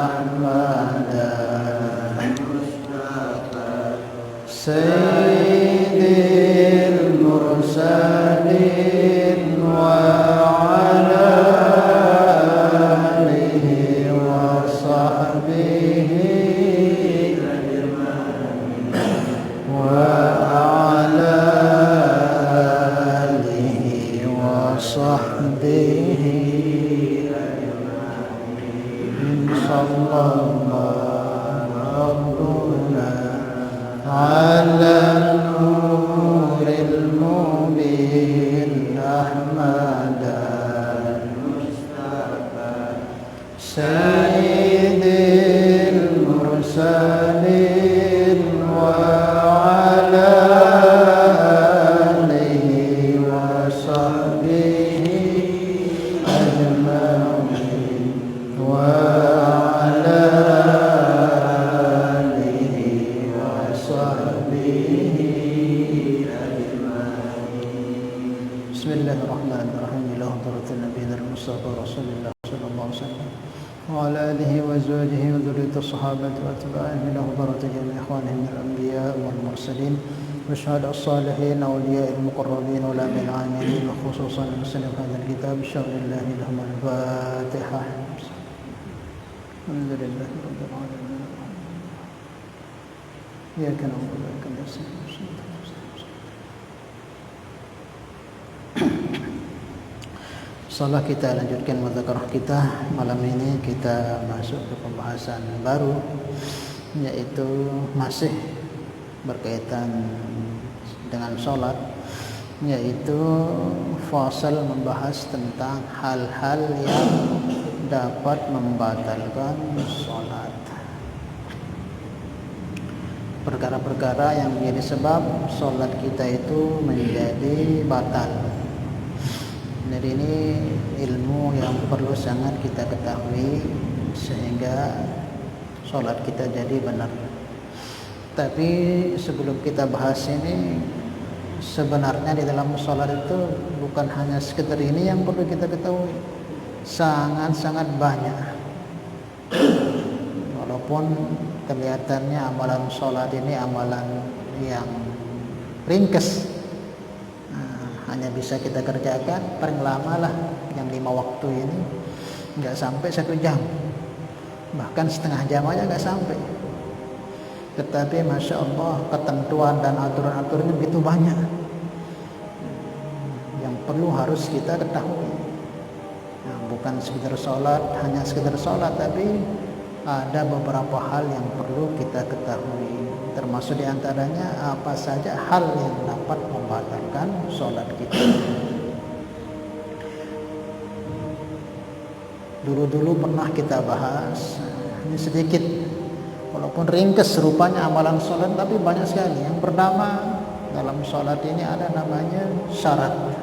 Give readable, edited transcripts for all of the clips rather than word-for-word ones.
أحمد سيد المرسلين وعلى آله وصحبه وعلى آله وصحبه صلى الله ربنا على النور المبين أحمد المصطفى سيد المرسلين وعلى آله وصحبه أجمعين وعلى آله وصحبه أجمعين. بسم الله الرحمن الرحيم. إلى حضرة النبي المصطفى رسول الله صلى الله عليه وسلم وعلى آله وأزواجه وذرية الصحابة وأتباعهم إلى حضرة جميع إخوانهم من الأنبياء والمرسلين والشهداء الصالحين وأولياء المقربين والأمين العاملين وخصوصا المسلمين في هذا الكتاب بشأن الله لهم الفاتحة. الحمد لله رب العالمين إياك نعبد وإياك نستعين. Insyaallah kita lanjutkan mudzakarah kita. Malam ini kita masuk ke pembahasan baru, yaitu masih berkaitan dengan sholat, yaitu fasal membahas tentang hal-hal yang dapat membatalkan sholat, perkara-perkara yang menjadi sebab sholat kita itu menjadi batal. Jadi ini ilmu yang perlu sangat kita ketahui sehingga sholat kita jadi benar. Tapi sebelum kita bahas ini, sebenarnya di dalam sholat itu bukan hanya sekedar ini yang perlu kita ketahui, sangat-sangat banyak. Walaupun kelihatannya amalan sholat ini amalan yang ringkas, hanya bisa kita kerjakan paling lama lah yang 5 waktu ini nggak sampai 1 jam, bahkan setengah jam aja nggak sampai. Tetapi Masya Allah ketentuan dan aturan-aturannya begitu banyak yang perlu harus kita ketahui. Nah, bukan sekedar sholat, hanya sekedar sholat, tapi ada beberapa hal yang perlu kita ketahui, termasuk diantaranya apa saja hal yang dapat membatalkan sholat kita. Dulu-dulu pernah kita bahas, ini sedikit walaupun ringkas rupanya amalan sholat, tapi banyak sekali. Yang pertama, dalam sholat ini ada namanya syarat.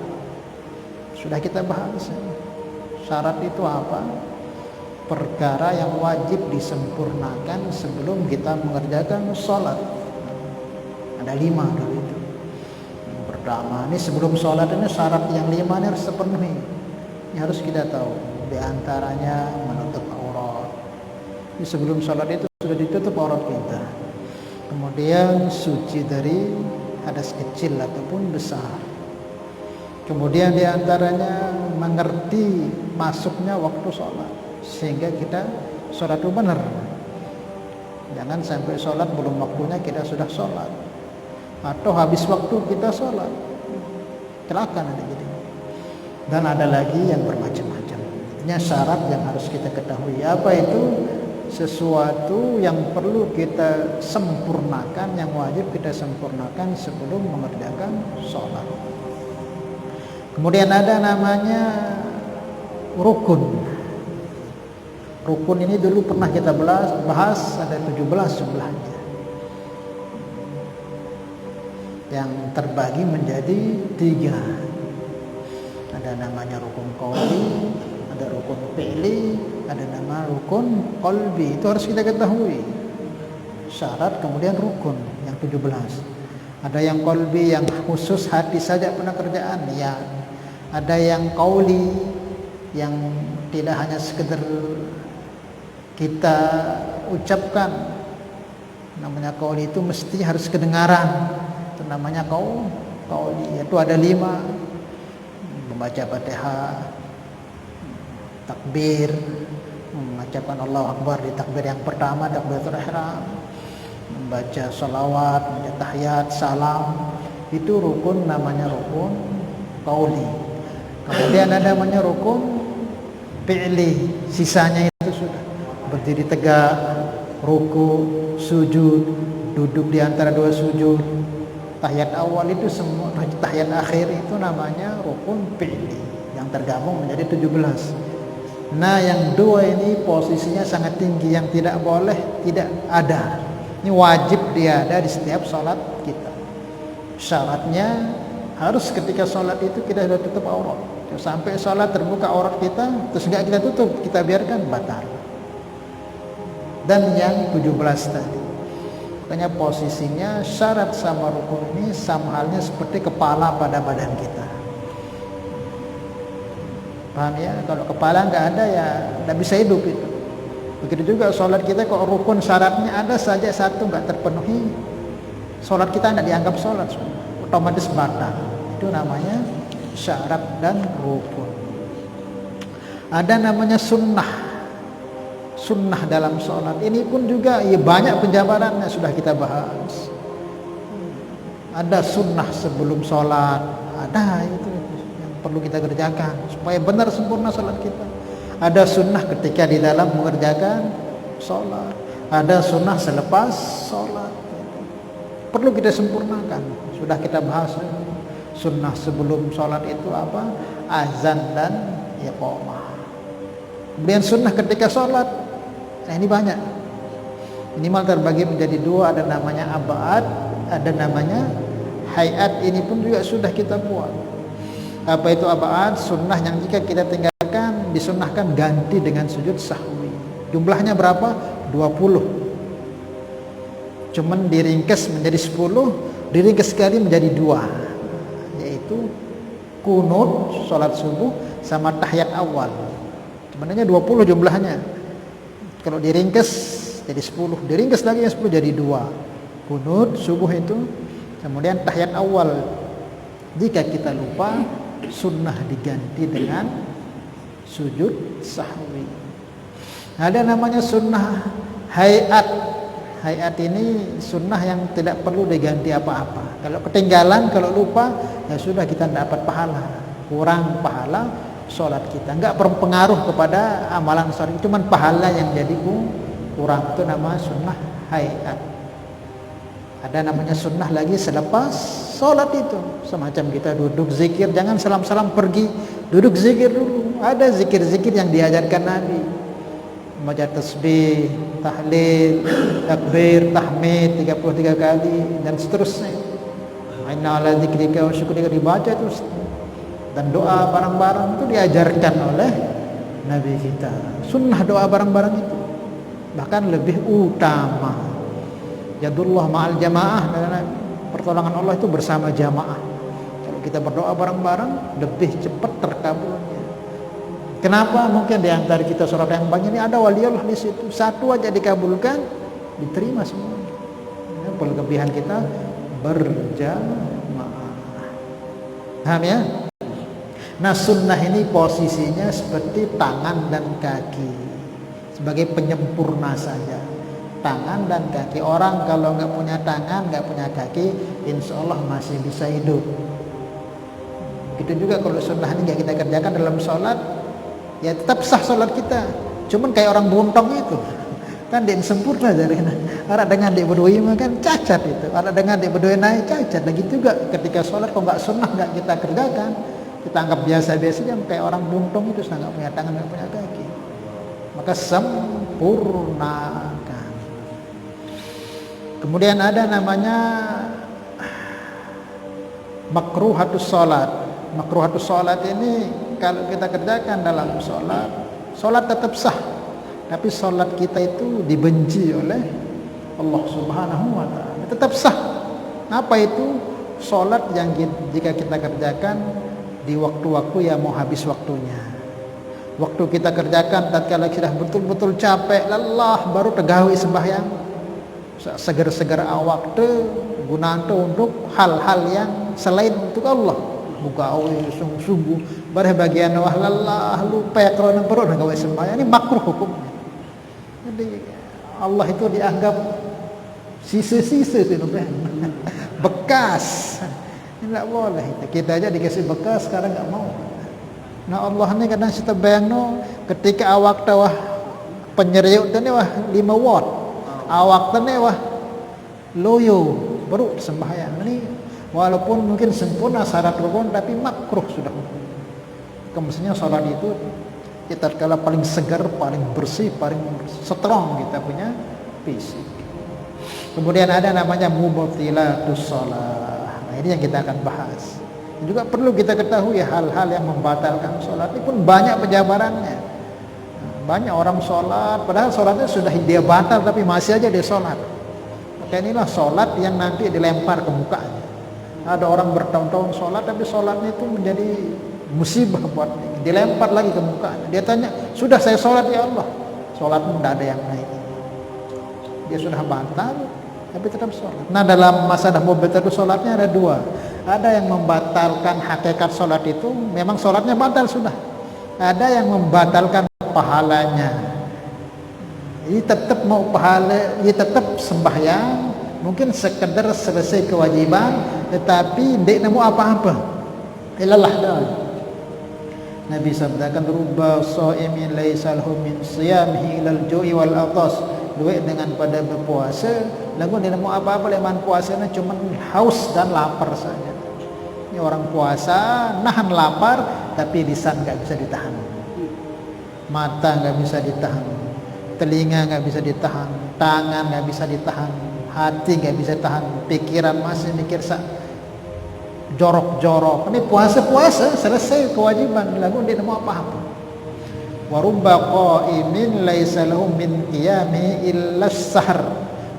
Sudah kita bahas. Syarat itu apa? Perkara yang wajib disempurnakan sebelum kita mengerjakan sholat. Ada 5 dulu itu. Yang pertama, ini sebelum sholat ini syarat yang 5 ini harus terpenuhi. Ini harus kita tahu. Di antaranya menutup aurat. Ini sebelum sholat itu sudah ditutup aurat kita. Kemudian suci dari hadas kecil ataupun besar. Kemudian di antaranya mengerti masuknya waktu sholat, sehingga kita sholat itu benar. Jangan sampai sholat belum waktunya kita sudah sholat, atau habis waktu kita sholat, celaka nanti gitu. Dan ada lagi yang bermacam-macam. Ini syarat yang harus kita ketahui. Apa itu? Sesuatu yang perlu kita sempurnakan, yang wajib kita sempurnakan sebelum mengerjakan sholat. Kemudian ada namanya rukun. Rukun ini dulu pernah kita bahas, ada 17 jumlahnya, yang terbagi menjadi 3. Ada namanya rukun qauli, ada rukun fi'li, ada nama rukun qalbi. Itu harus kita ketahui. Syarat kemudian rukun yang 17. Ada yang qalbi, yang khusus hati saja pekerjaan, ya. Ada yang qauli, yang tidak hanya sekedar kita ucapkan. Namanya qauli itu mesti harus kedengaran. Itu namanya qauli. Itu ada 5: membaca Fatihah, takbir, mengucapkan Allahu Akbar di takbir yang pertama, takbiratul ihram, membaca salawat, membaca tahiyat, salam. Itu rukun, namanya rukun qauli. Kemudian ada namanya rukun fi'li. Sisanya itu sudah berdiri tegak, ruku, sujud, duduk di antara 2 sujud, tahiyat awal itu semua, tahiyat akhir itu namanya rukun fi'li yang tergabung menjadi 17. Nah, yang 2 ini posisinya sangat tinggi, yang tidak boleh tidak ada. Ini wajib dia ada di setiap sholat kita. Syaratnya harus ketika sholat itu kita sudah tutup aurat. Sampai sholat terbuka aurat kita, terus nggak kita tutup, kita biarkan, batal. Dan yang 17 tadi, makanya posisinya syarat sama rukun ini sama halnya seperti kepala pada badan kita. Paham ya? Kalau kepala nggak ada ya nggak bisa hidup itu. Begitu juga sholat kita, kalau rukun syaratnya ada saja satu nggak terpenuhi, sholat kita nggak dianggap sholat, otomatis batal. Itu namanya syarat dan rukun. Ada namanya sunnah. Sunnah dalam sholat ini pun juga ya banyak penjabarannya, sudah kita bahas. Ada sunnah sebelum sholat, ada itu yang perlu kita kerjakan supaya benar sempurna sholat kita. Ada sunnah ketika di dalam mengerjakan sholat, ada sunnah selepas sholat, perlu kita sempurnakan. Sudah kita bahas sunnah sebelum sholat itu apa? Azan dan iqamah. Kemudian sunnah ketika sholat, nah ini banyak, minimal terbagi menjadi 2, ada namanya abad, ada namanya hayat. Ini pun juga sudah kita buat. Apa itu abad? Sunnah yang jika kita tinggalkan disunnahkan ganti dengan sujud sahwi. Jumlahnya berapa? 20. Cuman diringkas menjadi 10, diringkas sekali menjadi 2, yaitu kunut sholat subuh sama tahiyat awal. Sebenarnya 20 jumlahnya. Kalau diringkas jadi 10, diringkas lagi yang 10 jadi 2. Kunut subuh itu, kemudian tahiyat awal. Jika kita lupa, sunnah diganti dengan sujud sahwi. Ada namanya sunnah hayat. Hayat ini sunnah yang tidak perlu diganti apa-apa. Kalau ketinggalan, kalau lupa, ya sudah, kita tidak dapat pahala, kurang pahala sholat kita, enggak berpengaruh kepada amalan sholat, cuman pahala yang jadi kurang. Itu nama sunnah hayat. Ada namanya sunnah lagi selepas sholat itu, semacam kita duduk zikir, jangan salam-salam pergi, duduk zikir dulu. Ada zikir-zikir yang diajarkan Nabi, membaca tasbih, tahlil, takbir, tahmid 33 kali dan seterusnya. Inna ala dzikrika wa syukrika dibaca terus. Dan doa bareng-bareng itu diajarkan oleh Nabi kita. Sunnah doa bareng-bareng itu bahkan lebih utama. Yadullah ma'al jamaah, pertolongan Allah itu bersama jamaah. Kalau kita berdoa bareng-bareng lebih cepat terkabulnya. Kenapa? Mungkin di antara kita sholat yang banyak ini ada wali Allah di situ, satu aja dikabulkan, diterima semua. Kelebihan kita berjamaah. Paham ya? Nah, sunnah ini posisinya seperti tangan dan kaki, sebagai penyempurna saja. Tangan dan kaki. Orang kalau nggak punya tangan, nggak punya kaki, insya Allah masih bisa hidup. Begitu juga kalau sunnah ini nggak kita kerjakan dalam sholat, ya tetap sah sholat kita. Cuman kayak orang buntong itu, kan dia sempurna dari orang dengan dia berdua kan cacat itu. Orang dengan dia berdua naik cacat. Lagi juga ketika sholat kalau nggak sunnah nggak kita kerjakan, kita anggap biasa-biasa aja, kayak orang buntung itu, sudah nggak punya tangan, nggak punya kaki. Maka sempurnakan. Kemudian ada namanya makruhatus sholat. Makruhatus sholat ini kalau kita kerjakan dalam sholat, sholat tetap sah, tapi sholat kita itu dibenci oleh Allah Subhanahu wa Ta'ala. Tetap sah. Apa itu? Sholat yang jika kita kerjakan di waktu-waktu yang mau habis waktunya. Waktu kita kerjakan tatkala sudah betul-betul capek, lelah, baru tegawi sembahyang. Seger-seger awak tu gunaan tu untuk hal-hal yang selain untuk Allah. Buka awi sungguh-sungguh, bareh bagian wah lelah, lupa kerana perut gawe sembahyang, ini makruh hukumnya. Jadi Allah itu dianggap sisa-sisa tu bekas. Tidak boleh. Kita aja dikasih bekas, sekarang enggak mau. Nah Allah ni kadang kita bayang no, ketika awak tawah penyeriuk tu ni wah 5 watt, awak tu ni wah loyo baru sembahyang ni, walaupun mungkin sempurna syarat rukun tapi makruh sudah. Kemestinya salat itu kita kala paling segar, paling bersih, paling strong kita punya fisik. Kemudian ada namanya mubtilatus shalah. Nah ini yang kita akan bahas. Juga perlu kita ketahui hal-hal yang membatalkan sholat ini pun banyak penjabarannya. Banyak orang sholat, padahal sholatnya sudah dia batal tapi masih aja dia sholat. Maka inilah sholat yang nanti dilempar ke mukanya. Ada orang bertahun-tahun sholat tapi sholatnya itu menjadi musibah buat dia, dilempar lagi ke mukanya. Dia tanya, sudah saya sholat ya Allah, sholatmu tidak ada yang naik. Dia sudah batal tapi tetap sholat. Nah dalam masalah mubtilatus sholatnya ada dua. Ada yang membatalkan hakikat sholat itu, memang sholatnya batal sudah. Ada yang membatalkan pahalanya. Ini tetap mau pahala, ini tetap sembahyang, mungkin sekedar selesai kewajiban, tetapi tidak nemu apa-apa. Ilallah dah. Nabi sabdakan rubba shaimin laisa lahu min siyamihi ilal ju'i wal atas. Duit dengan pada berpuasa, lagu dia nemu apa-apa leman puasanya cuma haus dan lapar saja. Ini orang puasa nahan lapar tapi lisan enggak bisa ditahan. Mata enggak bisa ditahan. Telinga enggak bisa ditahan, tangan enggak bisa ditahan, hati enggak bisa tahan, pikiran masih mikir jorok-jorok. Ini puasa-puasa selesai kewajiban, lagu dia nemu apa-apa. Wa rubba qaimin laisa lahu min qiyami illa as-sahr.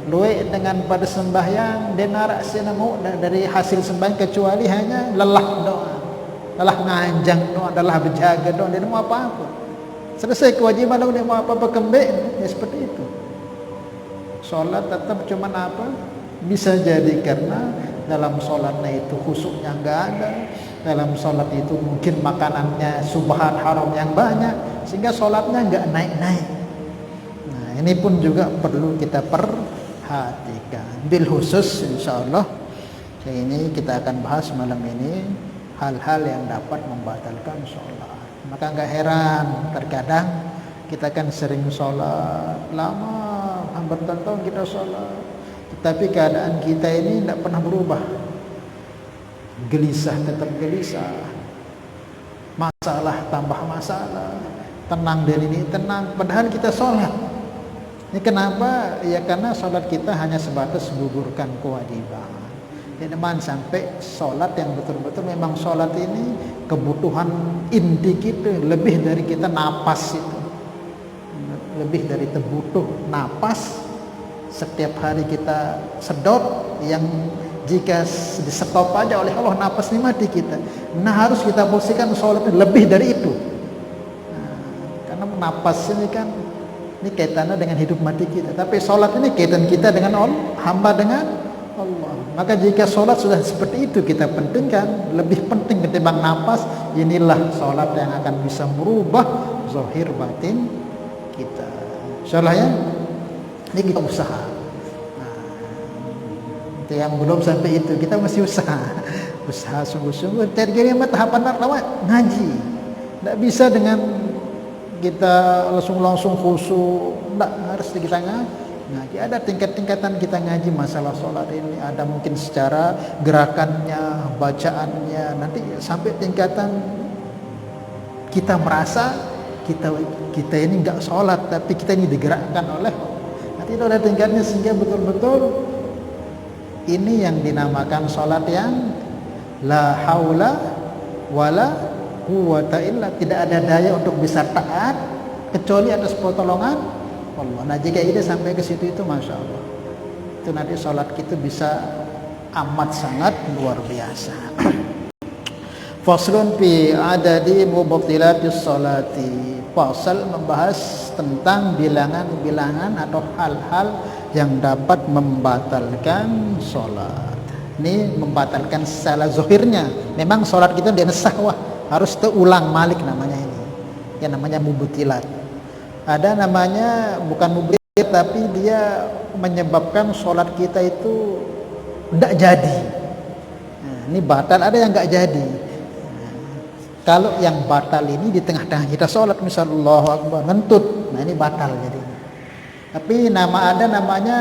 Luwe dengan pada sembahyang dia narak sinamu dari hasil sembahyang kecuali hanya lelah doa, lelah nganjang doa, lelah berjaga doa, dia mau apa-apa. Selesai kewajiban lalu dia mau apa-apa kembali, ya seperti itu. Solat tetap cuma apa? Bisa jadi karena dalam solatnya itu khusyuknya enggak ada, dalam solat itu mungkin makanannya subhan haram yang banyak sehingga solatnya enggak naik-naik. Nah ini pun juga perlu kita perhatikan. Bil khusus insyaallah ini kita akan bahas malam ini hal-hal yang dapat membatalkan sholat. Maka enggak heran terkadang kita kan sering sholat lama, hampir tahun kita sholat, tetapi keadaan kita ini tidak pernah berubah. Gelisah tetap gelisah, masalah tambah masalah, tenang dari ini tenang, padahal kita sholat. Ini kenapa? Ya karena sholat kita hanya sebatas gugurkan kewajiban. Jangan sampai sholat yang betul-betul memang sholat ini kebutuhan inti kita, lebih dari kita napas itu, lebih dari butuh napas. Setiap hari kita sedot yang jika di stop aja oleh Allah napas ini mati kita. Nah harus kita posisikan sholatnya lebih dari itu. Nah, karena napas ini kan ini kaitannya dengan hidup mati kita. Tapi sholat ini kaitan kita dengan Allah, hamba dengan Allah. Maka jika sholat sudah seperti itu kita pentingkan, lebih penting ketimbang napas, inilah sholat yang akan bisa merubah zahir batin kita. Insyaallah ya. Ini kita usaha. Nah, itu yang belum sampai itu kita masih usaha, usaha sungguh-sungguh. Terjadi tahapan lama ngaji. Tidak bisa dengan kita langsung khusyuk. Tidak, harus kita ngaji. Ada tingkat-tingkatan kita ngaji masalah sholat ini. Ada mungkin secara gerakannya, bacaannya. Nanti sampai tingkatan kita merasa kita ini enggak sholat, tapi kita ini digerakkan oleh Allah. Nanti itu ada tingkatnya sehingga betul-betul ini yang dinamakan sholat yang la haula wala quwata illa, tidak ada daya untuk bisa taat kecuali atas pertolongan Allah. Nah jika ini sampai ke situ itu masya Allah, itu nanti sholat kita bisa amat sangat luar biasa. Faslun fi adadi mubtilatis sholati. Fasal membahas tentang bilangan-bilangan atau hal-hal yang dapat membatalkan sholat. Ini membatalkan secara zahirnya. Memang sholat kita dia sahwah, harus terulang malik namanya ini. Yang namanya mubtilat. Ada namanya bukan mubtilat tapi dia menyebabkan sholat kita itu tidak jadi. Nah, ini batal, ada yang nggak jadi. Kalau yang batal ini di tengah-tengah kita sholat, misalnya Allahu Akbar, ngentut, nah ini batal jadi. Tapi ada namanya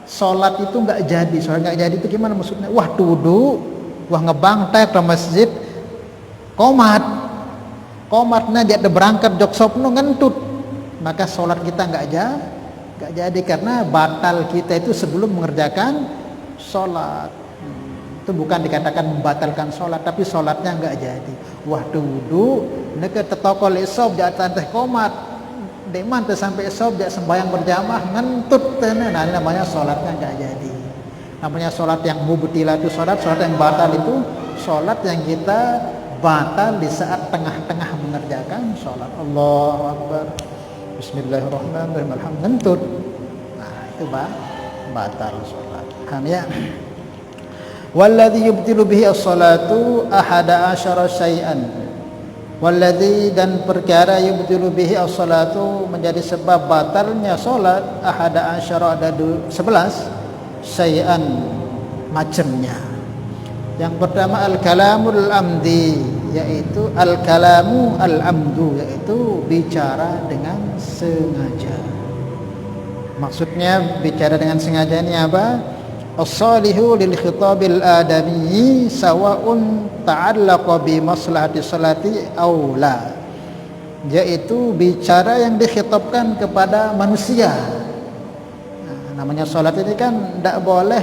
sholat itu nggak jadi. Sholat nggak jadi itu gimana maksudnya? Wah duduk, wah ngebangtai ke masjid, komatnya dia ada berangkat jok sopno ngentut, maka sholat kita nggak jadi karena batal kita itu sebelum mengerjakan sholat. Itu bukan dikatakan membatalkan sholat, tapi sholatnya nggak jadi. Wah duduk, neke tetokol esok jatuh teh komat, deman teh sampai esok jatuh sembahyang berjamaah ngentut, nah ini namanya sholatnya nggak jadi. Namanya sholat yang mubtilah itu sholat yang batal itu sholat yang kita batal di saat tengah-tengah mengerjakan sholat. Allahu Akbar, Bismillahirrahmanirrahim, alhamdulillah, ngentut. Nah itu batal sholat. Kan ya? Walladzi yubtilu bihi as-salatu ahada asyara syai'an. Walladzi dan perkara yubtilu bihi as-salatu menjadi sebab batalnya salat ahada asyara ada 11 syai'an macamnya. Yang pertama al-kalamul amdi, yaitu al-kalamu al-amdu, yaitu bicara dengan sengaja. Maksudnya bicara dengan sengaja ini apa? As-salihu lil khitabil adami sawa'un ta'allaqa bi maslahati salati aw la, yaitu bicara yang dikhitabkan kepada manusia. Nah, namanya salat ini kan tidak boleh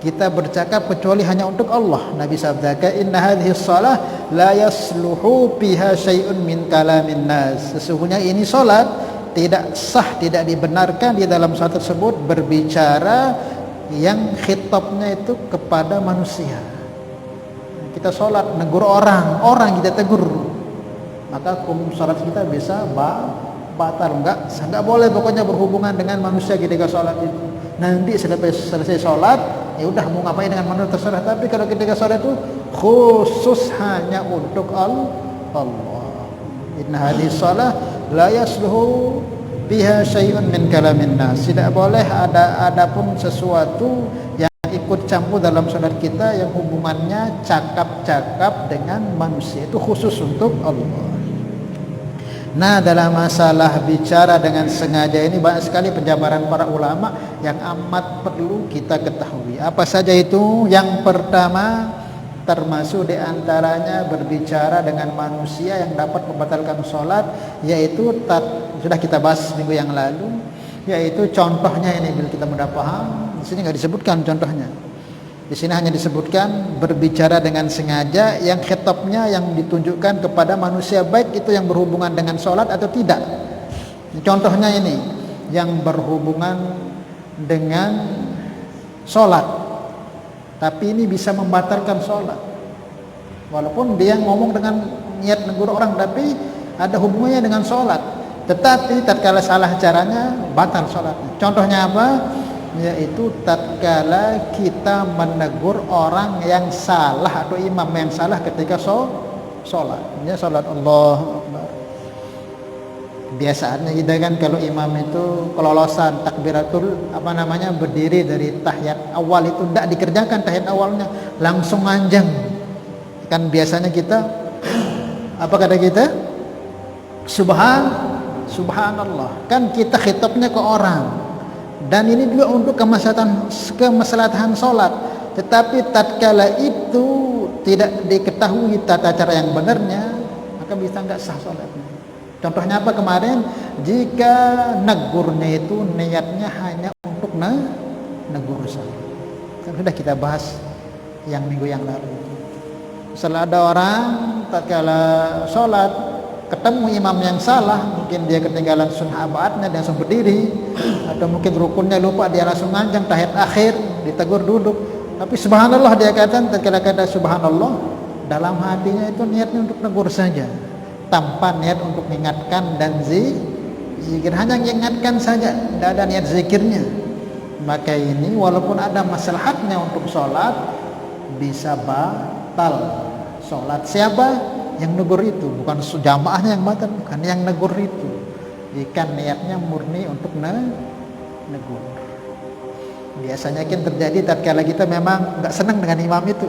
kita bercakap kecuali hanya untuk Allah. Nabi sabdakan inna hadhihi shalah la yasluhu biha syai'un min kalamin nas. Sesungguhnya ini salat tidak sah, tidak dibenarkan di dalam salat tersebut berbicara yang khitabnya itu kepada manusia. Kita sholat negur orang kita tegur, maka hukum sholat kita bisa batal. Enggak boleh pokoknya berhubungan dengan manusia ketika sholat itu. Nanti selesai sholat ya udah mau ngapain dengan manusia terserah, tapi kalau ketika sholat itu khusus hanya untuk Allah. Inna hadhihi shalah la yasluhu biha syai'un min kalamin nas. Tidak boleh ada pun sesuatu yang ikut campur dalam salat kita yang hubungannya cakap-cakap dengan manusia, itu khusus untuk Allah. Nah, dalam masalah bicara dengan sengaja ini banyak sekali penjabaran para ulama yang amat perlu kita ketahui. Apa saja itu? Yang pertama, termasuk diantaranya berbicara dengan manusia yang dapat membatalkan sholat, yaitu sudah kita bahas minggu yang lalu, yaitu contohnya ini bila kita mudah paham. Di sini nggak disebutkan contohnya. Di sini hanya disebutkan berbicara dengan sengaja yang khitabnya yang ditunjukkan kepada manusia, baik itu yang berhubungan dengan sholat atau tidak. Contohnya ini yang berhubungan dengan sholat, tapi ini bisa membatalkan sholat. Walaupun dia ngomong dengan niat negur orang, tapi ada hubungannya dengan sholat. Tetapi tatkala salah caranya batal sholatnya. Contohnya apa? Yaitu tatkala kita menegur orang yang salah atau imam yang salah ketika sholat. Ya, sholat Allahu Akbar. Biasaannya kita kan kalau imam itu kelolosan takbiratul berdiri dari tahiyat awal itu tidak dikerjakan tahiyat awalnya, langsung anjang. Kan biasanya kita apa kata kita? Subhanallah. Kan kita khitabnya ke orang. Dan ini juga untuk kemaslahatan sholat. Tetapi tatkala itu tidak diketahui tata cara yang benarnya, maka bisa nggak sah sholatnya. Contohnya apa kemarin? Jika negurnya itu niatnya hanya untuk negur saja. Kan sudah kita bahas yang minggu yang lalu. Misalnya ada orang tatkala sholat ketemu imam yang salah, mungkin dia ketinggalan sunnah abaatnya, dia langsung berdiri, atau mungkin rukunnya lupa, dia langsung nganjang tahiyat akhir, ditegur duduk. Tapi subhanallah dia kata subhanallah, dalam hatinya itu niatnya untuk negur saja. tanpa niat untuk mengingatkan dan zikir, hanya mengingatkan saja, tidak ada niat zikirnya, maka ini walaupun ada maslahatnya untuk sholat bisa batal sholat. Siapa yang negur itu? Bukan jamaahnya yang batal, bukan, yang negur itu ikan niatnya murni untuk negur. Biasanya kan terjadi tatkala kita memang nggak senang dengan imam itu.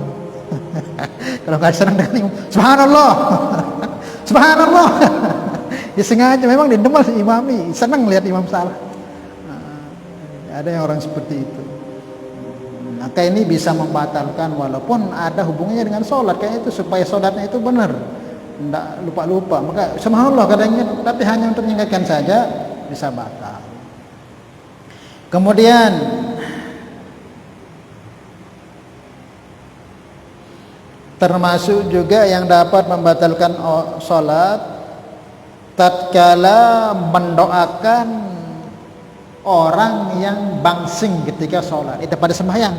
Kalau nggak senang dengan imam, subhanallah, subhanallah. Dia sengaja memang didemal si imami, senang lihat imam salah. Ada yang orang seperti itu. Maka ini bisa membatalkan walaupun ada hubungannya dengan sholat, kayak itu supaya sholatnya itu benar, tidak lupa-lupa. Maka subhanallah kadangnya, tapi hanya untuk mengingatkan saja bisa batal. Kemudian termasuk juga yang dapat membatalkan sholat tatkala mendoakan orang yang bangsing ketika sholat. Itu pada sembahyang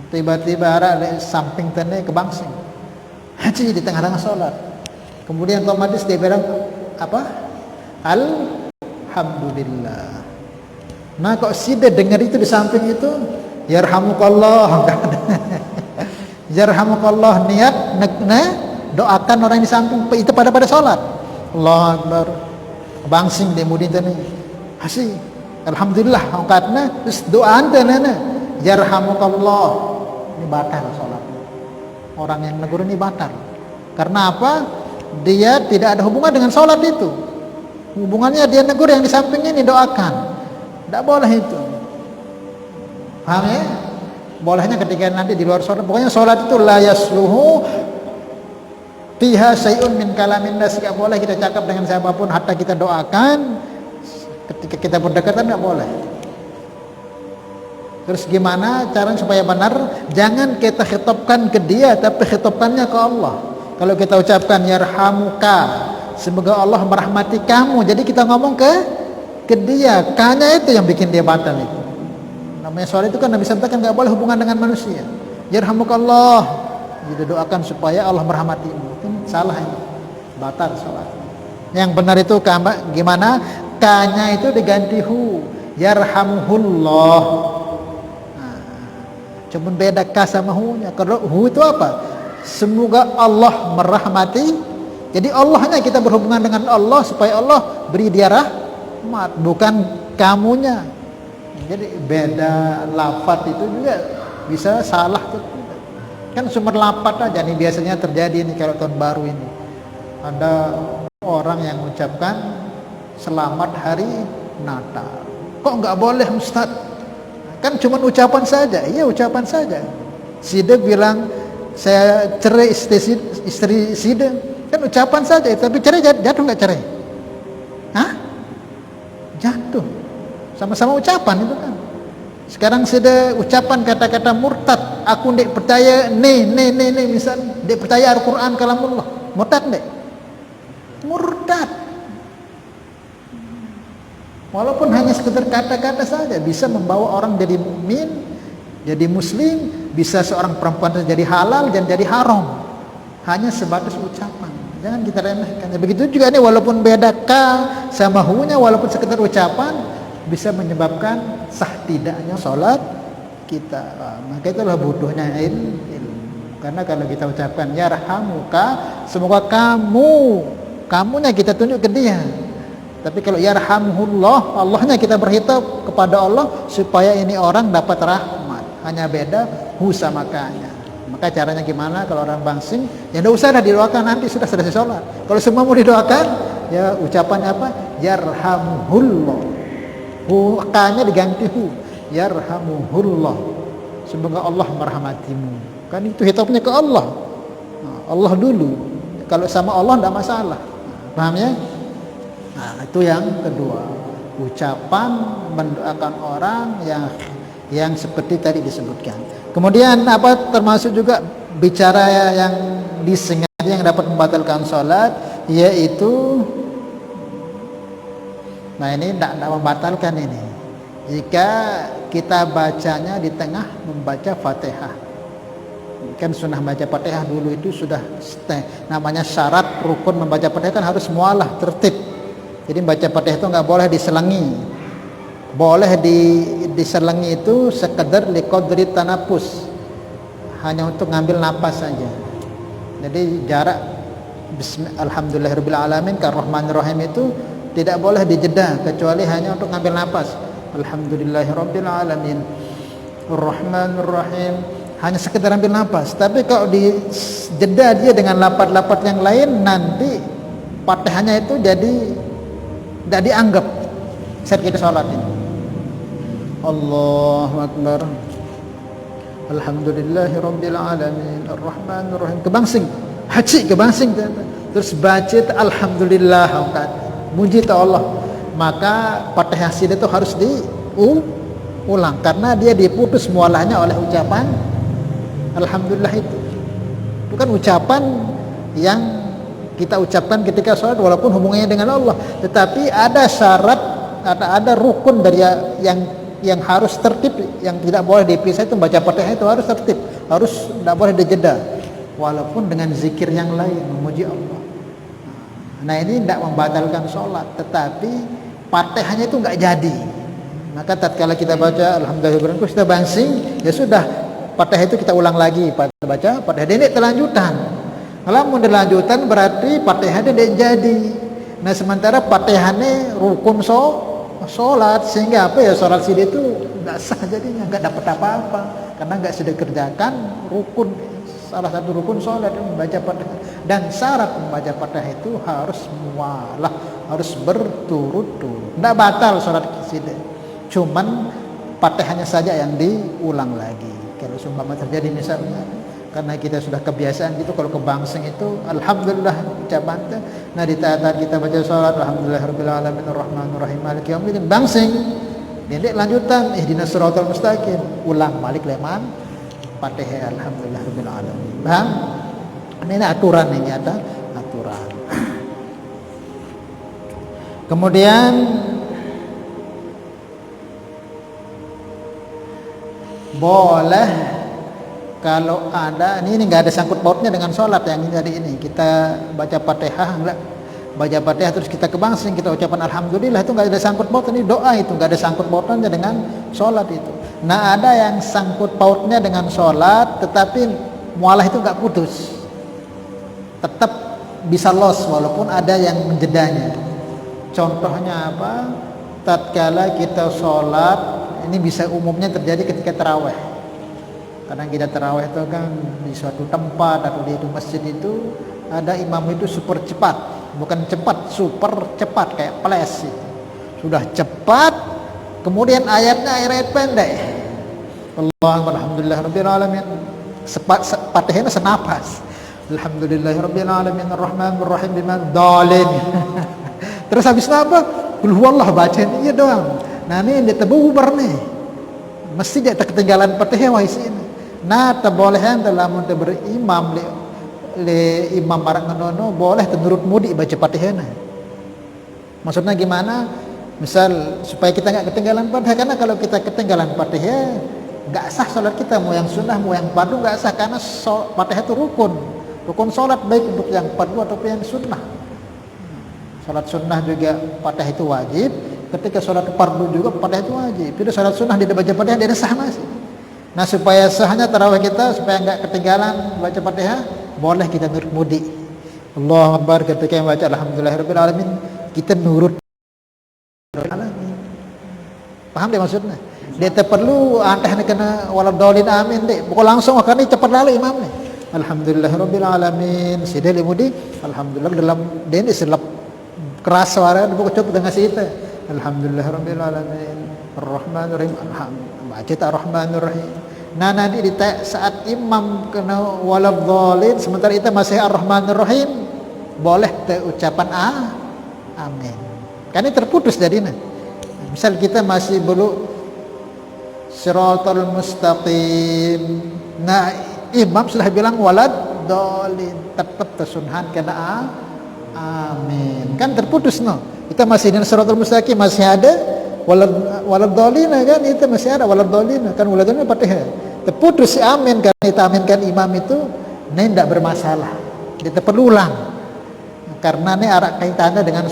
tiba-tiba ada samping tene kebangsing haji di tengah-tengah sholat, kemudian otomatis dia bilang apa? Alhamdulillah. Nah kok dia dengar itu di samping itu, yarhamukallah. Yarhamukallah, niat doakan orang di samping itu pada sholat. Allahu Akbar, bangsing dia mudin tene hasi, alhamdulillah angkatna, terus doa ante nana yarhamukallah, ini batal sholat. Orang yang negur ini batal. Karena apa? Dia tidak ada hubungan dengan sholat itu. Hubungannya dia negur yang di sampingnya ini doakan. Tidak boleh itu. Paham ya? Bolehnya ketika nanti di luar sholat. Pokoknya sholat itu la yasluhu fiha syai'un min kalamin nas. Tidak boleh kita cakap dengan siapapun hatta kita doakan. Ketika kita berdekatan tidak boleh. Terus gimana caranya supaya benar? Jangan kita khitabkan ke dia, tapi khitabkannya ke Allah. Kalau kita ucapkan yarhamuka, semoga Allah merahmati kamu, jadi kita ngomong ke dia. Kanya itu yang bikin dia batal itu. Namanya sholat itu kan Nabi sampaikan nggak boleh hubungan dengan manusia. Yarhamukallah, jadi doakan supaya Allah merahmatimu. Itu salah ini, batal sholat. Yang benar itu gimana? Kanya itu diganti hu, yarhamuhullah. Nah, cuma beda ka sama hu-nya. Kalau hu itu apa? Semoga Allah merahmati. Jadi Allahnya kita berhubungan dengan Allah supaya Allah beri dia rahmat, bukan kamunya. Jadi beda lafaz itu juga bisa salah tuh. Kan sumber lafaz aja nih biasanya terjadi nih kalau tahun baru ini. Ada orang yang mengucapkan selamat hari Natal. Kok nggak boleh Ustaz? Kan cuma ucapan saja. Iya ucapan saja. Sida bilang saya cerai istri Sida. Kan ucapan saja. Tapi cerai jatuh nggak cerai? Hah? Jatuh. Sama-sama ucapan itu kan. Sekarang Sida ucapan kata-kata murtad. Aku tidak percaya misalnya. Tidak percaya Al-Quran kalamullah. Murtad tidak? Murtad. Walaupun hanya sekedar kata-kata saja bisa membawa orang jadi mukmin, jadi muslim, bisa seorang perempuan jadi halal dan jadi haram. Hanya sebatas ucapan. Jangan kita remehkan. Begitu juga ini walaupun beda ka sama hu-nya, walaupun sekedar ucapan bisa menyebabkan sah tidaknya sholat kita. Maka itulah butuhnya ilmu. Karena kalau kita ucapkan yarhamuka, semoga kamunya kita tunjuk ke dia. Tapi kalau yarhamuhullah, Allahnya kita berhitab kepada Allah supaya ini orang dapat rahmat. Hanya beda hu sama kanya. Maka caranya gimana kalau orang bangsing? Ya tidak usah dah didoakan, nanti sudah selesai sholat. Kalau semua mau didoakan, ya ucapannya apa? Yarhamuhullah. Hu kanya diganti hu. Yarhamuhullah. Semoga Allah merahmatimu. Kan itu hitabnya ke Allah. Allah dulu. Kalau sama Allah tidak masalah. Paham ya? Nah, itu yang kedua, ucapan mendoakan orang yang seperti tadi disebutkan. Kemudian apa termasuk juga bicara yang disengaja yang dapat membatalkan sholat, yaitu nah ini tidak membatalkan ini. Jika kita bacanya di tengah membaca Fatihah. Kan sunnah baca Fatihah dulu itu sudah namanya syarat rukun membaca Fatihah kan harus mualah tertib. Jadi baca Fatihah itu nggak boleh diselangi. Boleh diselangi itu sekedar liqadri tanafus, hanya untuk ngambil napas saja. Jadi jarak alhamdulillahirabbil alamin karrahmanir rahim itu tidak boleh dijeda kecuali hanya untuk ngambil napas. Alhamdulillahirabbil alamin arrahmanir rahim, hanya sekedar ambil napas. Tapi kalau dijeda dia dengan lapat-lapat yang lain, nanti Fatihahnya itu jadi tidak dianggap saat kita sholat ini. Allahu Akbar, alhamdulillahirabbil alamin arrahmanir rahim, kebangsing haji kebangsing, terus baca alhamdulillah, muji ta Allah. Maka Fatihah itu harus diulang karena dia diputus mualahnya oleh ucapan alhamdulillah itu. Itu kan ucapan yang kita ucapkan ketika sholat walaupun hubungannya dengan Allah, tetapi ada syarat, ada rukun dari yang harus tertib, yang tidak boleh dipisah itu. Baca Fatihah itu harus tertib, harus tidak boleh dijeda walaupun dengan zikir yang lain memuji Allah. Nah ini tidak membatalkan sholat, tetapi Fatihahnya itu nggak jadi. Maka tatkala kita baca alhamdulillah kita bangsing, ya sudah, Fatihah itu kita ulang lagi, baca Fatihah ini terlanjutan. Kalau mau dilanjutan berarti Fatihah tidak jadi. Nah sementara Fatihahnya rukun sholat, sehingga apa ya, sholat sini itu nggak sah jadinya, nggak dapat apa-apa karena nggak sudah kerjakan rukun, salah satu rukun sholat membaca Fatihah. Dan syarat membaca Fatihah itu harus mualah, harus berturut-turut. Nggak batal sholat sini, cuman Fatihahnya saja yang diulang lagi. Kalau seumpama terjadi misalnya karena kita sudah kebiasaan gitu, kalau kebangsing itu alhamdulillah ucapan. Nah di saat kita baca sholat alhamdulillahirabbil alamin arrahmanir rahim maliki yaumiddin, bangsing ini lanjutan ihdinas siratal mustaqim, ulang balik leman Fatihah alhamdulillahirabbil alamin. Bang, ini aturan, ini ada aturan. Kemudian boleh kalau ada ini nggak ada sangkut pautnya dengan sholat yang tadi ini, kita baca Fatihah baca Fatihah terus kita kebangsing, kita ucapan alhamdulillah, itu nggak ada sangkut paut, ini doa, itu nggak ada sangkut pautnya dengan sholat itu. Nah ada yang sangkut pautnya dengan sholat tetapi mualah itu nggak putus, tetap bisa los walaupun ada yang menjedanya. Contohnya apa? Tatkala kita sholat, ini bisa umumnya terjadi ketika tarawih. Kadang kita tarawih itu kan di suatu tempat atau di masjid itu ada imam itu super cepat, bukan cepat, super cepat kayak flash itu. Sudah cepat, kemudian ayatnya ayat pendek. Alhamdulillahirabbil alamin. Fatihahnya senapas. Alhamdulillahirabbil alamin arrahmanir rahim biman dalin. Terus habis apa? Qul huwallahu bacain iya doang. Nah ini dia terbubar nih. Mesti dia ketinggalan Fatihah wahai sini. Nah terbolehan dalam berimam le imam barang nono boleh menurut mudi baca Fatihah. Maksudnya gimana? Misal supaya kita nggak ketinggalan Fatihah, karena kalau kita ketinggalan Fatihah nggak sah sholat kita, mau yang sunnah mau yang fardu nggak sah, karena Fatihah itu rukun sholat, baik untuk yang fardu ataupun yang sunnah. Sholat sunnah juga Fatihah itu wajib, ketika sholat fardu juga Fatihah itu wajib. Jadi sholat sunnah tidak baca Fatihah dia sah masih. Nah supaya sahnya tarawih kita, supaya nggak ketinggalan baca Fatihah, boleh kita nurut mudi. Allahu Akbar ketika yang baca alhamdulillahirabbil alamin, kita nurut alamin. Paham deh maksudnya? Dia tak perlu antah kena waladhdallin amin deh. Pokok langsung akan ini cepat lalu imam nih. Alhamdulillahirabbil alamin. Sidai mudi alhamdulillah dalam dia ini selap keras suara buku cukup dengan situ. Alhamdulillahirabbil alamin arrahmanir rahim. Baca ar-rahmanir rahim. Nah nanti di saat imam kena waladhdallin, sementara kita masih ar-rahmanir rahim, boleh ucapan amin. Kan ini terputus jadinya. Misal kita masih belum siratal mustaqim, nah imam sudah bilang waladhdallin, tetap tersunhan kena amin. Kan terputus no. Kita masih di siratal mustaqim masih ada waladhdallin kan, itu masih ada waladhdallin kan, waladhdallin Fatihah. terputus si amin, karena itu aminkan imam itu ini tidak bermasalah, dia perlu ulang karena ini arah kaitannya dengan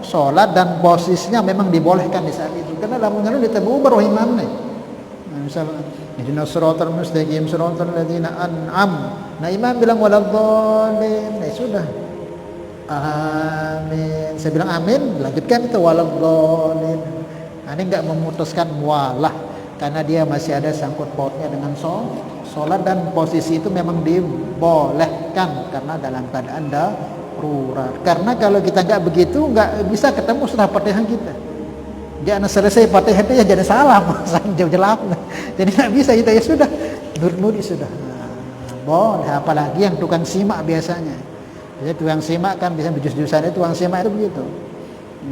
sholat dan posisinya memang dibolehkan di saat itu, karena lamun ngalu ditebu baru imam nih. Nah, misalnya ihdinas siratal mustaqim siratal ladzina an'am, nah imam bilang waladhdallin, nah sudah amin, saya bilang amin, lanjutkan itu waladhdallin. Nah, ini enggak memutuskan mualah karena dia masih ada sangkut pautnya dengan sholat, dan posisi itu memang dibolehkan karena dalam keadaan darurat. Karena kalau kita nggak begitu nggak bisa ketemu setelah Fatihah kita. Jangan selesai Fatihah itu ya jadi salam, jauh-jauh. Jadi nggak bisa itu, ya sudah nur-nuri sudah. Nah, boleh, apalagi yang tukang simak biasanya. Jadi tukang simak kan bisa juz-juzan itu, tukang simak itu begitu.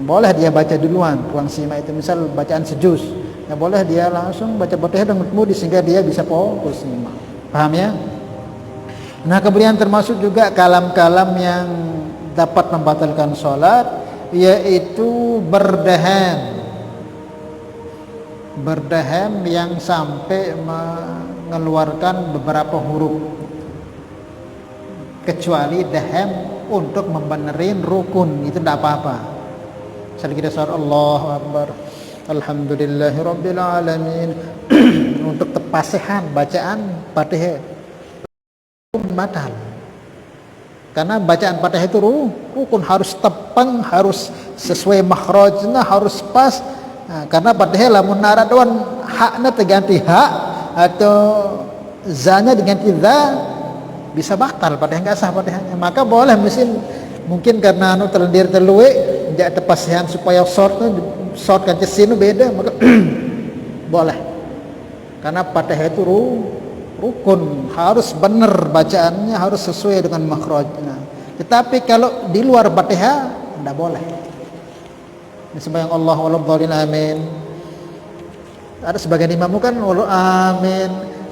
Boleh dia baca duluan, tukang simak itu misal bacaan sejuz, ya boleh dia langsung baca Fatihah dengan mudi sehingga dia bisa fokus simak. Paham ya? Nah, kemudian termasuk juga kalam-kalam yang dapat membatalkan sholat, yaitu berdahan yang sampai mengeluarkan beberapa huruf, kecuali dahem untuk membenerin rukun, itu tidak apa-apa. Misalnya kita sholat Allahu Akbar Alhamdulillahirabbil alamin untuk tepasihan bacaan Fatihah batal, karena bacaan Fatihah itu rukun, harus tepang, harus sesuai makhrajnya, harus pas. Nah, karena Fatihah lamun nara doan haknya terganti hak atau zanya diganti za, bisa batal Fatihah, enggak sah Fatihahnya. Maka boleh mungkin karena terlendir terluwe jak tepasihan supaya short kan cesinu beda, maka boleh, karena Fatihah itu rukun, harus benar bacaannya, harus sesuai dengan makhrajnya. Tetapi kalau di luar Fatihah tidak boleh. Ini sembahyang Allah waladhdallin amin, ada sebagian imam kan amin.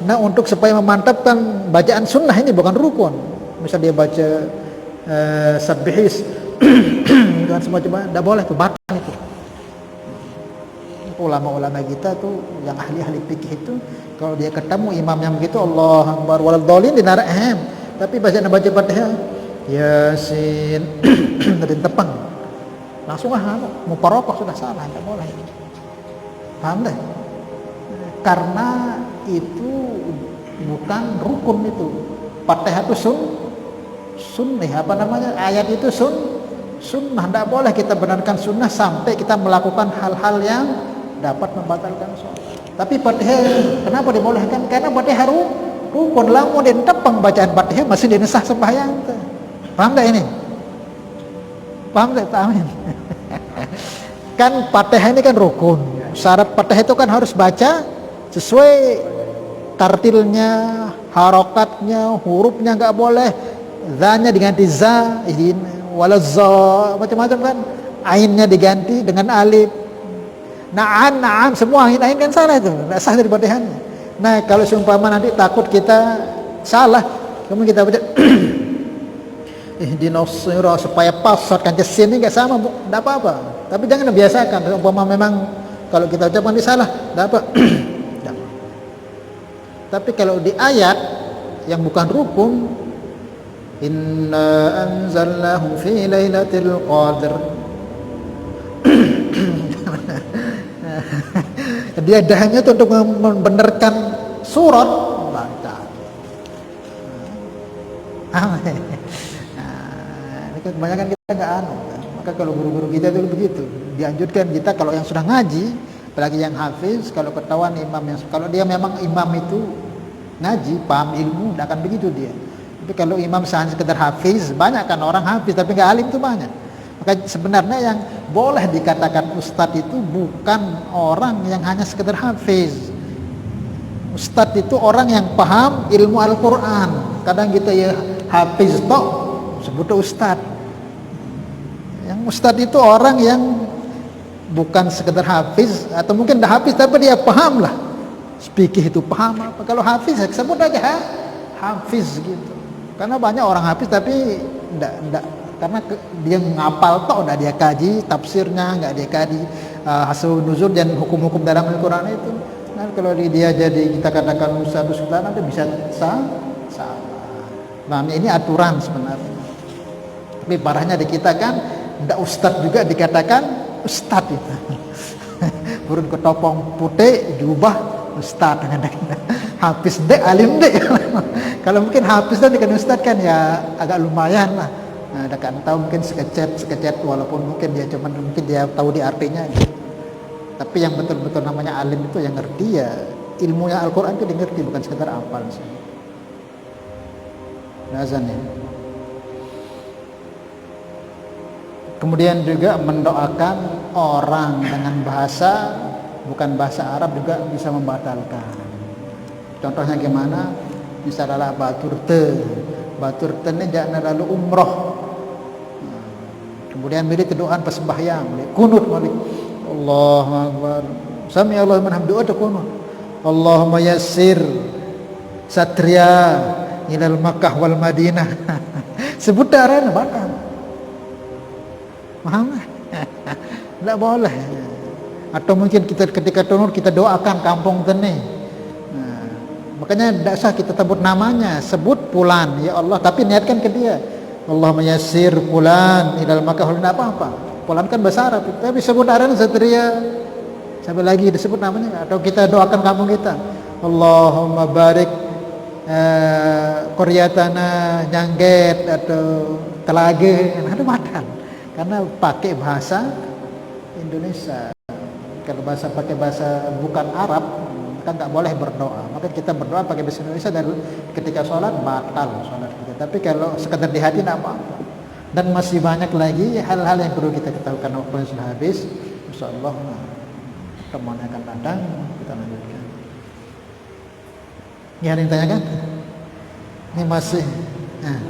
Nah, untuk supaya memantapkan bacaan sunnah ini bukan rukun, misal dia baca sabbihis dengan semua, coba tidak boleh, itu batal itu. Ulama-ulama kita tuh yang ahli-ahli fikih itu kalau dia ketemu imam yang begitu Allah Akbar waladhdallin dinarak tapi baca Fatihah Yasin dari tepang langsung muparokah, sudah salah, tidak boleh. Paham deh? Karena itu bukan rukun, itu Fatihah itu sunnah, apa namanya, ayat itu sunnah, tidak boleh kita benarkan sunnah sampai kita melakukan hal-hal yang dapat membatalkan sholat. Tapi Fatihah kenapa dibolehkan? Karena Fatihah rukun, lamun dia tepang bacaan Fatihah masih dinesah sembahyang. Paham tak ini? Paham tak? Amin. Kan Fatihah ini kan rukun, syarat Fatihah itu kan harus baca sesuai tartilnya, harokatnya, hurufnya nggak boleh zanya diganti za, walazza, macam-macam kan, ainnya diganti dengan alif. Na'am semua ain kan salah, itu tidak sah dari Fatihahnya. Nah, kalau seumpama nanti takut kita salah, kemudian kita baca ihdinas siratal supaya pas shortkan sin ini enggak sama, enggak apa-apa. Tapi jangan biasakan, seumpama memang kalau kita ucapkan ini salah, enggak apa. Tapi kalau di ayat yang bukan rukun, inna anzalnahu fi lailatul qadr, dia dahanya itu untuk membenarkan surat baca. Ini kan kebanyakan kita nggak maka kalau guru-guru kita itu begitu, dianjurkan kita kalau yang sudah ngaji, apalagi yang hafiz, kalau ketahuan imam yang, kalau dia memang imam itu ngaji, paham ilmu, tidak akan begitu dia. Tapi kalau imam hanya sekedar hafiz, banyak kan orang hafiz tapi nggak alim itu banyak. Maka sebenarnya yang boleh dikatakan ustadz itu bukan orang yang hanya sekedar hafiz. Ustadz itu orang yang paham ilmu Al-Quran. Kadang kita ya hafiz toh sebutnya ustadz. Yang ustadz itu orang yang bukan sekedar hafiz, atau mungkin dah hafiz tapi dia paham lah. Fikih itu paham apa. Kalau hafiz sebut aja hafiz gitu. Karena banyak orang hafiz tapi enggak, karena dia ngapal toh, udah dia kaji tafsirnya, nggak dia kaji hasil nuzul dan hukum-hukum dalam Al-Quran itu. Nah, kalau dia jadi kita katakan ustadz nanti bisa salah. Nah, ini aturan sebenarnya. Tapi parahnya di kita kan ndak ustadz juga dikatakan ustadz itu. Turun ke topong putih diubah ustadz dengan hafiz dek alim dek. Kalau mungkin hafiz dan dengan ustadz kan ya agak lumayan lah. Nah, kan tahu mungkin sekecet walaupun mungkin dia cuman mungkin dia tahu di artinya gitu. Tapi yang betul-betul namanya alim itu yang ngerti ya ilmunya Al-Quran itu dia ngerti, bukan sekedar hafal sih. Azan ya. Kemudian juga mendoakan orang dengan bahasa bukan bahasa Arab juga bisa membatalkan. Contohnya gimana? Misalnya batur te ini jangan lalu umroh. Kemudian milih doaan pas sembahyang, kunut malik. Allahu Akbar. Sami Allahu liman hamdu doa kunut. Allahumma yassir satria ilal Makkah wal Madinah. Sebut darahnya batal. Paham? Tidak boleh. Atau mungkin kita ketika tunur kita doakan kampung tene. Nah, makanya tidak sah kita sebut namanya, sebut fulan ya Allah, tapi niatkan ke dia. Allahumma yassir fulan ilal Makkah, tidak apa-apa. Fulan kan bahasa Arab, tapi sebut arana satria. Sampai lagi disebut namanya, atau kita doakan kampung kita. Allahumma barik qaryatana Nyangget atau Telaga, ada batal. Karena pakai bahasa Indonesia. Kalau pakai bahasa bukan Arab kan nggak boleh berdoa. Maka kita berdoa pakai bahasa Indonesia dan ketika sholat batal sholat kita. Tapi kalau sekedar di hati tidak apa-apa. Dan masih banyak lagi hal-hal yang perlu kita ketahui karena waktu sudah habis. Insyaallah teman akan datang, kita lanjutkan. Ya, ada yang tanyakan? Ini masih. Nah.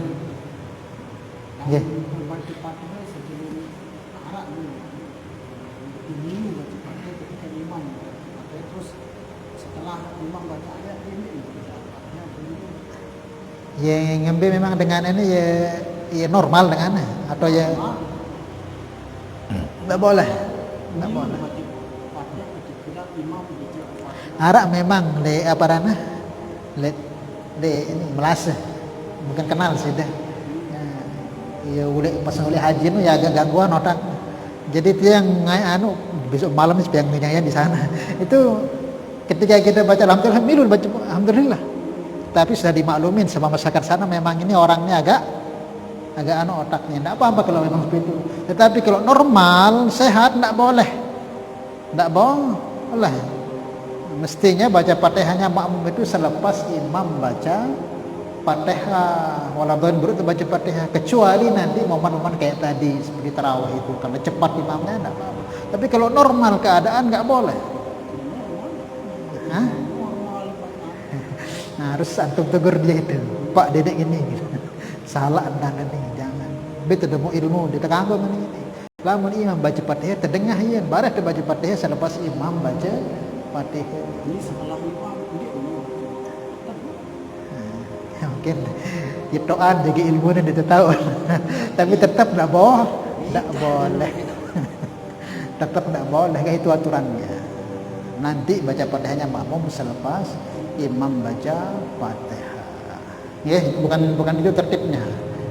Okay. Yang ngambil memang dengan ini ya normal dengan atau ya tidak boleh. Arak memang le apa rana le ini melas bukan kenal sih dah. Ya oleh pasang oleh haji nu ya agak gangguan otak. Jadi dia yang anu besok malam yang minyak di sana. Itu ketika kita baca alhamdulillah milul baca alhamdulillah. Tapi sudah dimaklumin sama masyarakat sana memang ini orangnya agak anu otaknya. Tidak apa-apa kalau memang seperti itu. Tetapi kalau normal, sehat tidak boleh. Tidak boleh. Mestinya baca Fatihahnya makmum itu selepas imam baca Fatihah. Walaupun berut baca Fatihah, kecuali nanti momen-momen kayak tadi seperti tarawih itu kalau cepat imamnya tidak apa-apa. Tapi kalau normal keadaan nggak boleh. Hah? Nah, harus antum tegur dia itu, Pak dedek ini gitu. Salah anda ini, jangan. Betul demo ilmu di tengah ini. Lamun imam baca Fatihah terdengah ya, baru dia baca Fatihah selepas imam baca Fatihah. Ini setelah imam ini mungkin itoan jadi ilmu ini dia tahu. Tapi tetap tidak boleh. Tetap tidak boleh, itu aturannya. Nanti baca Fatihahnya makmum selepas imam baca Fatihah. Ya, bukan itu tertibnya.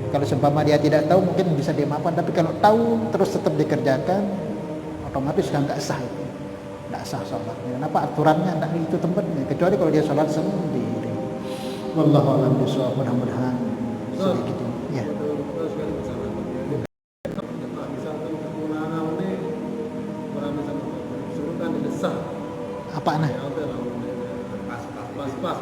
Kalau seumpama dia tidak tahu mungkin bisa dimaafkan, tapi kalau tahu terus tetap dikerjakan otomatis sudah enggak sah itu. Enggak sah salatnya. Kenapa? Aturannya enggak itu tempatnya, kecuali kalau dia salat sendiri. Wallahu a'lam bishawab. Mudah-mudahan sedikit ya. Apa nah? Pas